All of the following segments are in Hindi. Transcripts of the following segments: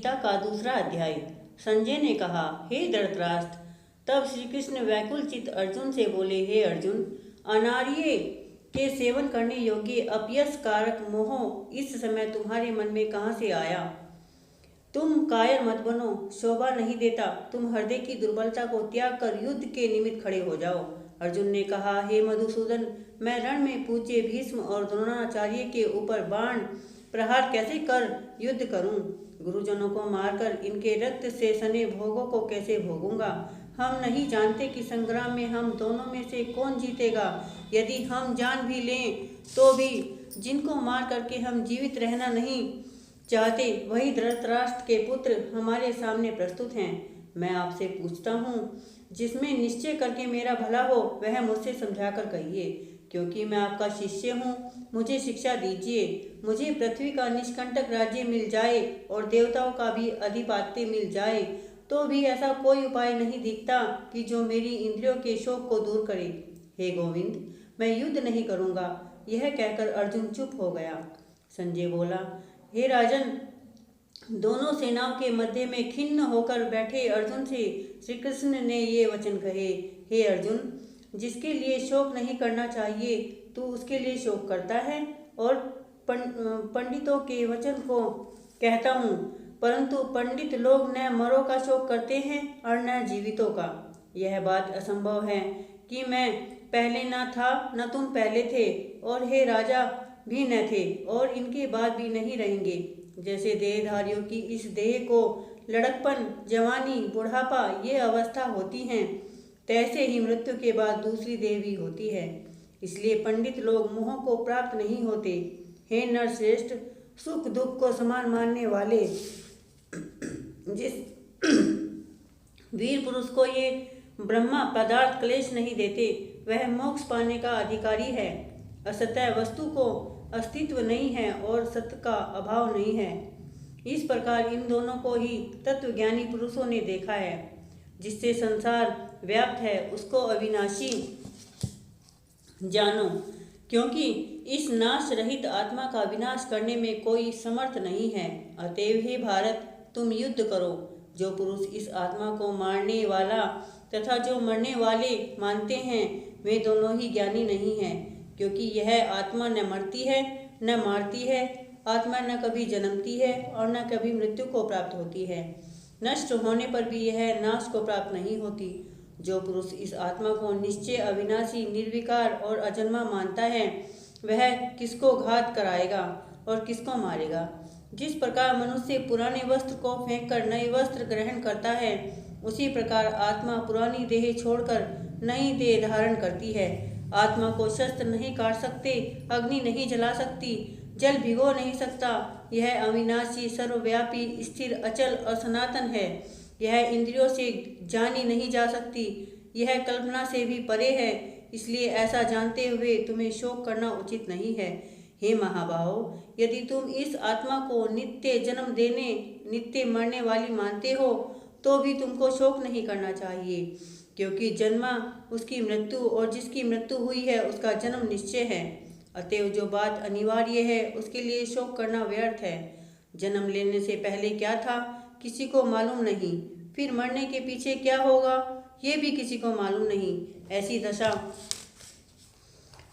गीता का दूसरा अध्याय। संजय ने कहा, हे धृतराष्ट्र। तब श्री कृष्ण व्याकुल चित्त अर्जुन से बोले, हे अर्जुन, अनार्य के सेवन करने योग्य अपयश कारक मोह इस समय तुम्हारे मन में कहाँ से आया? तुम कायर मत बनो, शोभा नहीं देता। तुम हृदय की दुर्बलता को त्याग कर युद्ध के निमित्त खड़े हो जाओ। अर्जुन ने कहा, हे मधुसूदन, मैं रण में पूज्य भीष्म और द्रोणाचार्य के ऊपर बाण प्रहार कैसे कर युद्ध करूं? गुरुजनों को मारकर इनके रक्त से सने भोगों को कैसे भोगूंगा? हम नहीं जानते कि संग्राम में हम दोनों में से कौन जीतेगा। यदि हम जान भी लें तो भी जिनको मार करके हम जीवित रहना नहीं चाहते, वही धृतराष्ट्र के पुत्र हमारे सामने प्रस्तुत हैं। मैं आपसे पूछता हूँ, जिसमें निश्चय करके मेरा भला हो वह मुझसे समझाकर कहिए, क्योंकि मैं आपका शिष्य हूँ। मुझे शिक्षा दीजिए। मुझे पृथ्वी का निष्कंटक राज्य मिल जाए और देवताओं का भी अधिपत्य मिल जाए तो भी ऐसा कोई उपाय नहीं दिखता कि जो मेरी इंद्रियों के शोक को दूर करे। हे गोविंद, मैं युद्ध नहीं करूँगा। यह कहकर अर्जुन चुप हो गया। संजय बोला, हे राजन, दोनों सेनाओं के मध्य में खिन्न होकर बैठे अर्जुन से श्री कृष्ण ने ये वचन कहे, हे अर्जुन, जिसके लिए शोक नहीं करना चाहिए तू उसके लिए शोक करता है, और पंडितों के वचन को कहता हूँ, परंतु पंडित लोग न मरों का शोक करते हैं और न जीवितों का। यह बात असंभव है कि मैं पहले न था न तुम पहले थे, और हे राजा भी न थे और इनके बाद भी नहीं रहेंगे। जैसे देहधारियों की इस देह को लड़कपन, जवानी, बुढ़ापा ये अवस्था होती हैं, तैसे ही मृत्यु के बाद दूसरी देह भी होती है। इसलिए पंडित लोग मोह को प्राप्त नहीं होते। हे नरश्रेष्ठ, सुख दुख को समान मानने वाले जिस वीर पुरुष को ये ब्रह्मा पदार्थ क्लेश नहीं देते, वह मोक्ष पाने का अधिकारी है। असत्य वस्तु को अस्तित्व नहीं है और सत्य का अभाव नहीं है। इस प्रकार इन दोनों को ही तत्वज्ञानी पुरुषों ने देखा है। जिससे संसार व्याप्त है उसको अविनाशी जानो, क्योंकि इस नाश रहित आत्मा का विनाश करने में कोई समर्थ नहीं है। अतएव हे भारत, तुम युद्ध करो। जो पुरुष इस आत्मा को मारने वाला तथा जो मरने वाले मानते हैं, वे दोनों ही ज्ञानी नहीं हैं, क्योंकि यह आत्मा न मरती है न मारती है। आत्मा न कभी जन्मती है और न कभी मृत्यु को प्राप्त होती है। नष्ट होने पर भी यह नाश को प्राप्त नहीं होती। जो पुरुष इस आत्मा को निश्चय अविनाशी, निर्विकार और अजन्मा मानता है, वह किसको घात कराएगा और किसको मारेगा। जिस प्रकार मनुष्य पुराने वस्त्र को फेंककर नए वस्त्र ग्रहण करता है, उसी प्रकार आत्मा पुरानी देह छोड़कर नई देह धारण करती है। आत्मा को शस्त्र नहीं काट सकते, अग्नि नहीं जला सकती, जल भिगो नहीं सकता। यह अविनाशी, सर्वव्यापी, स्थिर, अचल और सनातन है। यह इंद्रियों से जानी नहीं जा सकती। यह कल्पना से भी परे है। इसलिए ऐसा जानते हुए तुम्हें शोक करना उचित नहीं है। हे महाबाहो, यदि तुम इस आत्मा को नित्य जन्म देने, नित्य मरने वाली मानते हो, तो भी तुमको शोक नहीं करना चाहिए, क्योंकि जन्मा उसकी मृत्यु और जिसकी मृत्यु हुई है उसका जन्म निश्चय है। अतएव जो बात अनिवार्य है उसके लिए शोक करना व्यर्थ है। जन्म लेने से पहले क्या था किसी को मालूम नहीं, फिर मरने के पीछे क्या होगा ये भी किसी को मालूम नहीं। ऐसी दशा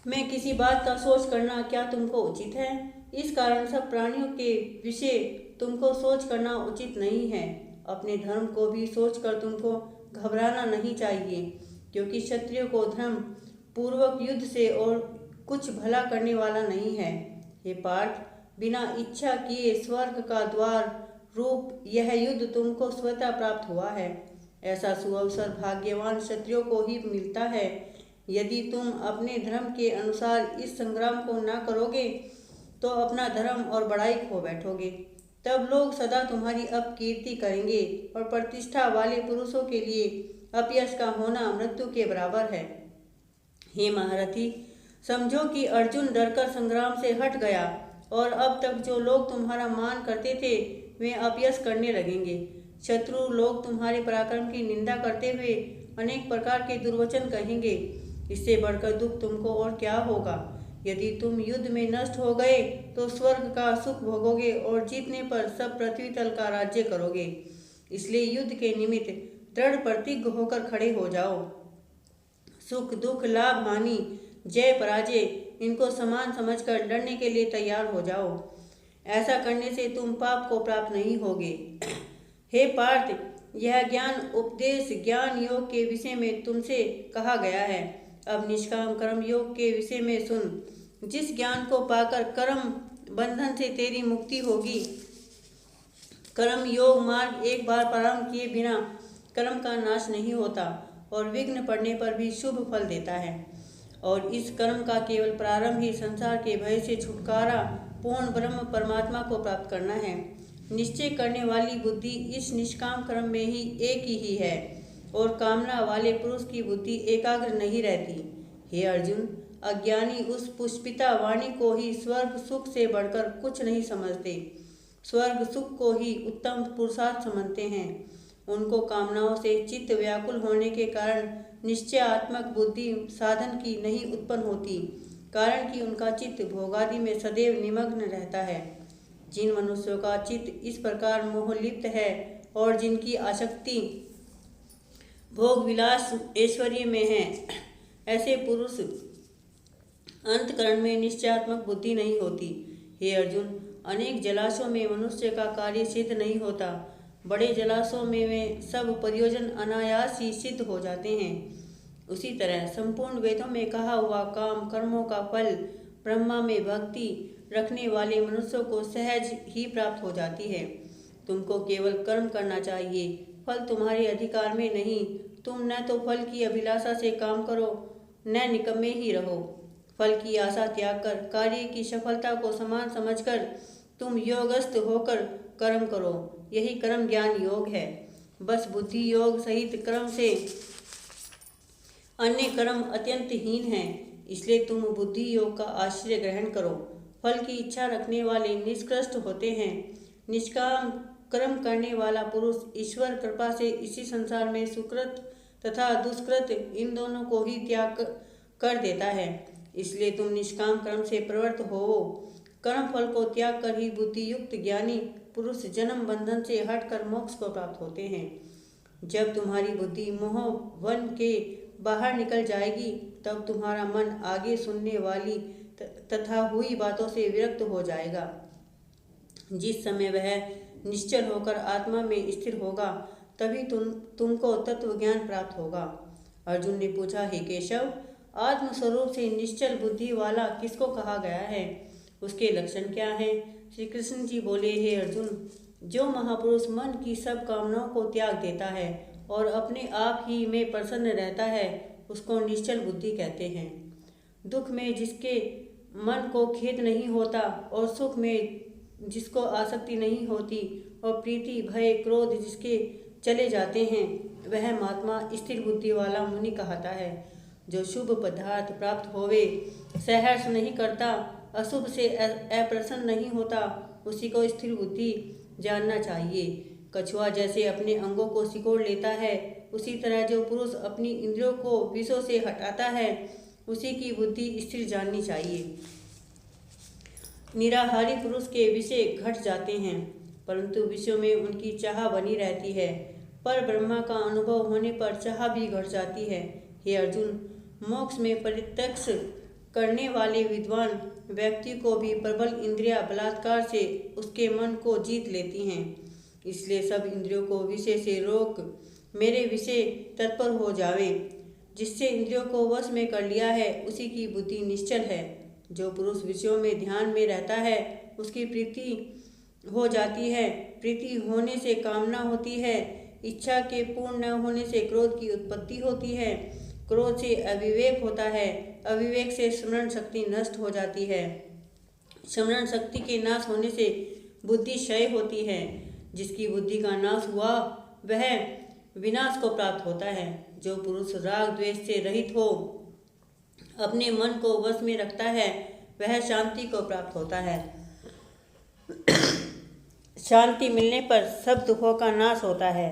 में किसी बात का सोच करना क्या तुमको उचित है? इस कारण सब प्राणियों के विषय तुमको सोच करना उचित नहीं है। अपने धर्म को भी सोचकर तुमको घबराना नहीं चाहिए, क्योंकि क्षत्रिय को धर्म पूर्वक युद्ध से और कुछ भला करने वाला नहीं है। हे पार्थ, बिना इच्छा किए स्वर्ग का द्वार रूप यह युद्ध तुमको स्वतः प्राप्त हुआ है। ऐसा सुअवसर भाग्यवान क्षत्रियों को ही मिलता है। यदि तुम अपने धर्म के अनुसार इस संग्राम को न करोगे तो अपना धर्म और बड़ाई खो बैठोगे। तब लोग सदा तुम्हारी अपकीर्ति करेंगे और प्रतिष्ठा वाले पुरुषों के लिए अपयश का होना मृत्यु के बराबर है। हे महारथी, समझो कि अर्जुन डरकर संग्राम से हट गया और अब तक जो लोग तुम्हारा मान करते थे वे अपयश करने लगेंगे। शत्रु लोग तुम्हारे पराक्रम की निंदा करते हुए अनेक प्रकार के दुर्वचन कहेंगे। इससे बढ़कर दुख तुमको और क्या होगा। यदि तुम युद्ध में नष्ट हो गए तो स्वर्ग का सुख भोगोगे और जीतने पर सब पृथ्वी तल का राज्य करोगे। इसलिए युद्ध के निमित्त दृढ़ प्रतिज्ञ होकर खड़े हो जाओ। सुख दुख लाभ हानि जय पराजय इनको समान समझकर लड़ने के लिए तैयार हो जाओ। ऐसा करने से तुम पाप को प्राप्त नहीं होगे। हे पार्थ, यह ज्ञान उपदेश ज्ञान योग के विषय में तुमसे कहा गया है। अब निष्काम कर्म योग के विषय में सुन। जिस ज्ञान को पाकर कर्म बंधन से तेरी मुक्ति होगी। कर्म योग मार्ग एक बार प्रारंभ किए बिना कर्म का नाश नहीं होता और विघ्न पड़ने पर भी शुभ फल देता है। और इस कर्म का केवल प्रारंभ ही संसार के भय से छुटकारा पूर्ण ब्रह्म परमात्मा को प्राप्त करना है। निश्चय करने वाली बुद्धि इस निष्काम कर्म में ही एक ही है और कामना वाले पुरुष की बुद्धि एकाग्र नहीं रहती। हे अर्जुन, अज्ञानी उस पुष्पिता वाणी को ही स्वर्ग सुख से बढ़कर कुछ नहीं समझते। स्वर्ग सुख को ही उत्तम पुरुषार्थ समझते हैं। उनको कामनाओं से चित्त व्याकुल होने के कारण निश्चयात्मक बुद्धि साधन की नहीं उत्पन्न होती, कारण कि उनका चित्त भोगादि में सदैव निमग्न रहता है। जिन मनुष्यों का चित्त इस प्रकार मोहलिप्त है और जिनकी आसक्ति भोग विलास ऐश्वर्य में है, ऐसे पुरुष अंतकरण में निश्चयात्मक बुद्धि नहीं होती। हे अर्जुन, अनेक जलाशयों में मनुष्य का कार्य सिद्ध नहीं होता। बड़े जलाशयों में वे सब प्रयोजन अनायास ही सिद्ध हो जाते हैं। उसी तरह संपूर्ण वेदों में कहा हुआ काम कर्मों का फल ब्रह्मा में भक्ति रखने वाले मनुष्यों को सहज ही प्राप्त हो जाती है। तुमको केवल कर्म करना चाहिए, फल तुम्हारे अधिकार में नहीं। तुम न तो फल की अभिलाषा से काम करो, न निकम्मे ही रहो। फल की आशा त्याग कर कार्य की सफलता को समान समझकर तुम योगस्थ होकर कर्म करो। यही कर्म ज्ञान योग है। बस बुद्धि योग सहित कर्म से अन्य कर्म अत्यंत हीन है। इसलिए तुम बुद्धि योग का आश्रय ग्रहण करो। फल की इच्छा रखने वाले निष्कृष्ट होते हैं। निष्काम कर्म करने वाला पुरुष ईश्वर कृपा से इसी संसार में सुकृत तथा दुष्कृत इन दोनों को ही त्याग कर देता है। इसलिए तुम निष्काम कर्म से प्रवृत्त होवो। कर्म फल को त्याग कर ही बुद्धि युक्त ज्ञानी पुरुष जन्म बंधन से हटकर मोक्ष को प्राप्त होते हैं। जब तुम्हारी बुद्धि मोह वन के बाहर निकल जाएगी, तब तुम्हारा मन आगे सुनने वाली तथा हुई बातों से विरक्त हो जाएगा। जिस समय वह निश्चल होकर आत्मा में स्थिर होगा, तभी तुमको तत्व ज्ञान प्राप्त होगा। अर्जुन ने पूछा, हे केशव, आत्मस्वरूप से निश्चल बुद्धि वाला किसको कहा गया है? उसके लक्षण क्या हैं? श्री कृष्ण जी बोले, हे अर्जुन, जो महापुरुष मन की सब कामनाओं को त्याग देता है और अपने आप ही में प्रसन्न रहता है, उसको निश्चल बुद्धि कहते हैं। दुख में जिसके मन को खेद नहीं होता और सुख में जिसको आसक्ति नहीं होती और प्रीति भय क्रोध जिसके चले जाते हैं, वह महात्मा स्थिर बुद्धि वाला मुनि कहता है। जो शुभ पदार्थ प्राप्त होवे सहर्ष नहीं करता, अशुभ से अप्रसन्न नहीं होता, उसी को स्थिर बुद्धि जानना चाहिए। कछुआ जैसे अपने अंगों को सिकोड़ लेता है, उसी तरह जो पुरुष अपनी इंद्रियों को विषयों से हटाता है, उसी की बुद्धि स्थिर जाननी चाहिए। निराहारी पुरुष के विषय घट जाते हैं, परंतु विषयों में उनकी चाह बनी रहती है। पर ब्रह्मा का अनुभव होने पर चाह भी घट जाती है। हे अर्जुन, मोक्ष में प्रत्यक्ष करने वाले विद्वान व्यक्ति को भी प्रबल इंद्रियां बलात्कार से उसके मन को जीत लेती हैं। इसलिए सब इंद्रियों को विषय से रोक मेरे विषय तत्पर हो जावे। जिससे इंद्रियों को वश में कर लिया है, उसी की बुद्धि निश्चल है। जो पुरुष विषयों में ध्यान में रहता है, उसकी प्रीति हो जाती है। प्रीति होने से कामना होती है। इच्छा के पूर्ण न होने से क्रोध की उत्पत्ति होती है। क्रोध से अविवेक होता है। अविवेक से स्मरण शक्ति नष्ट हो जाती है। स्मरण शक्ति के नाश होने से बुद्धि क्षय होती है। जिसकी बुद्धि का नाश हुआ, वह विनाश को प्राप्त होता है। जो पुरुष राग द्वेष से रहित हो, अपने मन को वश में रखता है, वह शांति को प्राप्त होता है। शांति मिलने पर सब दुखों का नाश होता है।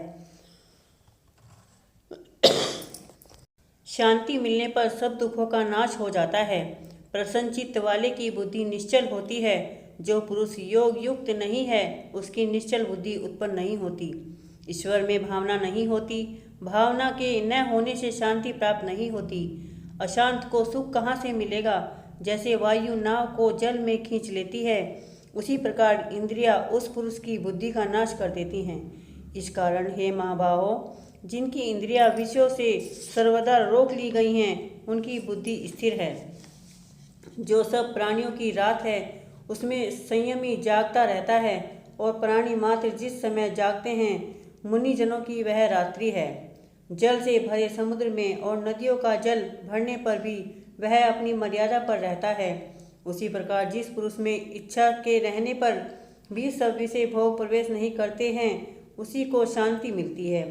शांति मिलने पर सब दुखों का नाश हो जाता है। प्रसन्नचित्त वाले की बुद्धि निश्चल होती है। जो पुरुष योग युक्त नहीं है उसकी निश्चल बुद्धि उत्पन्न नहीं होती। ईश्वर में भावना नहीं होती। भावना के न होने से शांति प्राप्त नहीं होती। अशांत को सुख कहाँ से मिलेगा? जैसे वायु नाव को जल में खींच लेती है, उसी प्रकार इंद्रियां उस पुरुष की बुद्धि का नाश कर देती हैं। इस कारण हे महाबाहो, जिनकी इंद्रियां विषयों से सर्वदा रोक ली गई हैं, उनकी बुद्धि स्थिर है। जो सब प्राणियों की रात है उसमें संयमी जागता रहता है, और प्राणी मात्र जिस समय जागते हैं मुनिजनों की वह रात्रि है। जल से भरे समुद्र में और नदियों का जल भरने पर भी वह अपनी मर्यादा पर रहता है। उसी प्रकार जिस पुरुष में इच्छा के रहने पर भी सब विषय भोग प्रवेश नहीं करते हैं, उसी को शांति मिलती है।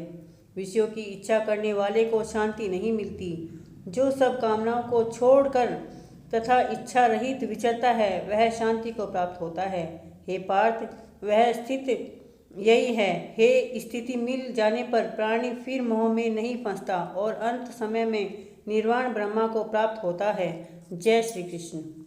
विषयों की इच्छा करने वाले को शांति नहीं मिलती। जो सब कामनाओं को छोड़कर तथा इच्छा रहित विचरता है वह शांति को प्राप्त होता है। हे पार्थ, वह स्थिति यही है। हे स्थिति मिल जाने पर प्राणी फिर मोह में नहीं फंसता और अंत समय में निर्वाण ब्रह्मा को प्राप्त होता है। जय श्री कृष्ण।